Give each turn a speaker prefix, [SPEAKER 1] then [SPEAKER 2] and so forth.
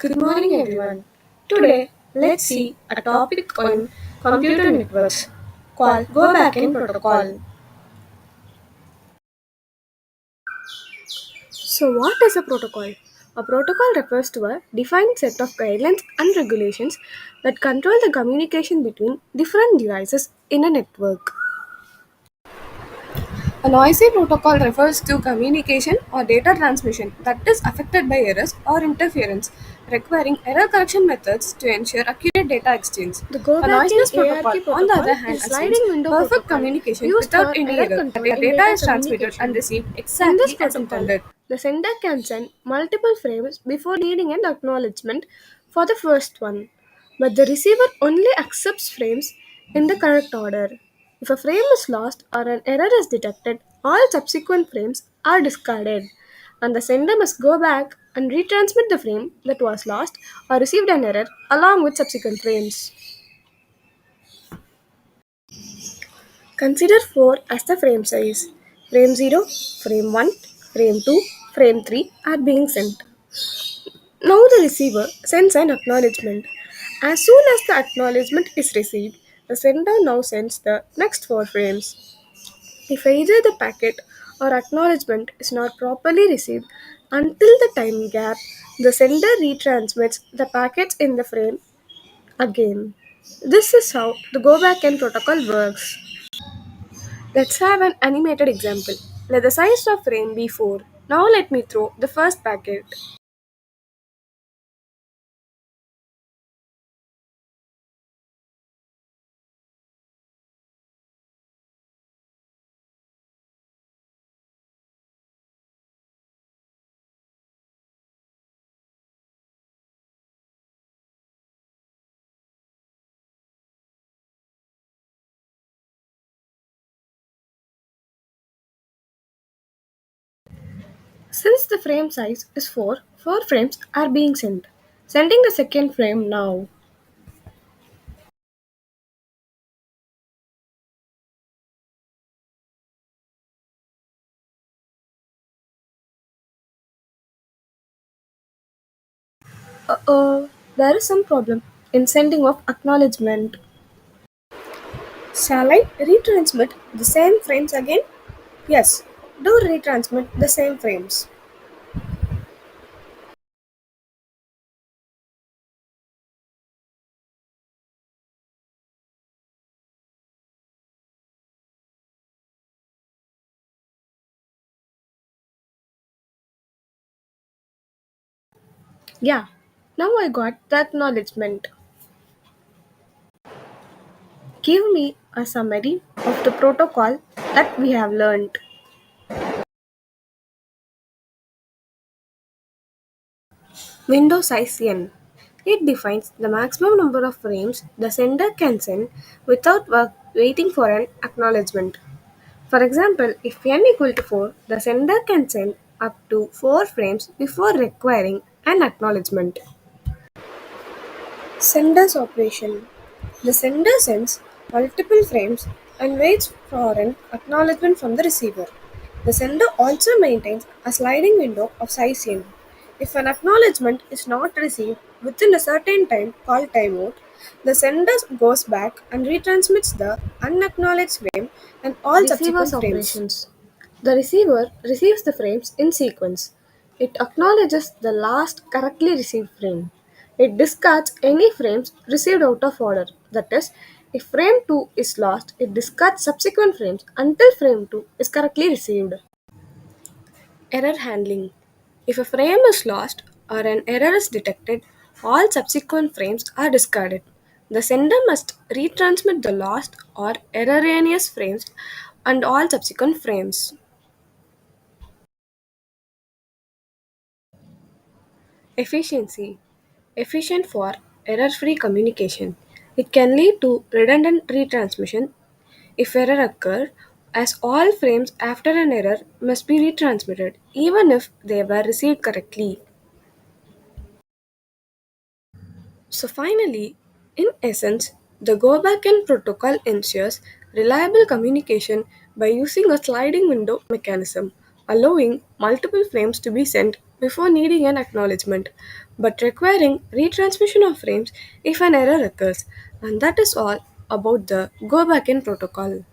[SPEAKER 1] Good morning, everyone. Today, let's see a topic on computer networks called Go Backend Protocol. So, what is a protocol? A protocol refers to a defined set of guidelines and regulations that control the communication between different devices in a network. A noisy protocol refers to communication or data transmission that is affected by errors or interference, requiring error correction methods to ensure accurate data exchange.
[SPEAKER 2] The Go
[SPEAKER 1] A
[SPEAKER 2] Back in
[SPEAKER 1] noiseless protocol,
[SPEAKER 2] ARQ
[SPEAKER 1] on the
[SPEAKER 2] protocol
[SPEAKER 1] other hand,
[SPEAKER 2] is a
[SPEAKER 1] assumes
[SPEAKER 2] sliding window
[SPEAKER 1] perfect
[SPEAKER 2] protocol
[SPEAKER 1] communication
[SPEAKER 2] used
[SPEAKER 1] without
[SPEAKER 2] for
[SPEAKER 1] any
[SPEAKER 2] error
[SPEAKER 1] error,
[SPEAKER 2] control
[SPEAKER 1] where
[SPEAKER 2] in
[SPEAKER 1] data
[SPEAKER 2] data
[SPEAKER 1] is transmitted and
[SPEAKER 2] communication.
[SPEAKER 1] received
[SPEAKER 2] In this
[SPEAKER 1] exactly as
[SPEAKER 2] protocol,
[SPEAKER 1] intended.
[SPEAKER 2] the sender can send multiple frames before needing an acknowledgement for the first one, but the receiver only accepts frames in the correct order. If a frame is lost or an error is detected, all subsequent frames are discarded, and the sender must go back and retransmit the frame that was lost or received an error along with subsequent frames. Consider 4 as the frame size. Frame 0, frame 1, frame 2, frame 3 are being sent. Now the receiver sends an acknowledgement. As soon as the acknowledgement is received, the sender now sends the next 4 frames. If either the packet or acknowledgement is not properly received until the time gap, the sender retransmits the packets in the frame again. This is how the go back N protocol works. Let's have an animated example. Let the size of frame be 4. Now let me throw the first packet. Since the frame size is 4, 4 frames are being sent. Sending the second frame now. There is some problem in sending of acknowledgement. Shall I retransmit the same frames again? Yes, do retransmit the same frames. Yeah, now I got the acknowledgement. Give me a summary of the protocol that we have learned. Window size n. It defines the maximum number of frames the sender can send without waiting for an acknowledgement. For example, if n equal to 4, the sender can send up to 4 frames before requiring an acknowledgement. Sender's operation. The sender sends multiple frames and waits for an acknowledgement from the receiver. The sender also maintains a sliding window of size n. If an acknowledgement is not received within a certain time called timeout, the sender goes back and retransmits the unacknowledged frame and all Receiver's
[SPEAKER 1] subsequent frames.
[SPEAKER 2] operations. The receiver receives the frames in sequence. It acknowledges the last correctly received frame. It discards any frames received out of order. That is, if frame 2 is lost, it discards subsequent frames until frame 2 is correctly received. Error handling. If a frame is lost or an error is detected, all subsequent frames are discarded. The sender must retransmit the lost or erroneous frames and all subsequent frames. Efficiency. Efficient for error free communication. It can lead to redundant retransmission if error occurred, as all frames after an error must be retransmitted even if they were received correctly. So finally, in essence, the go back N protocol ensures reliable communication by using a sliding window mechanism. allowing multiple frames to be sent before needing an acknowledgement, but requiring retransmission of frames if an error occurs. And that is all about the go back in protocol.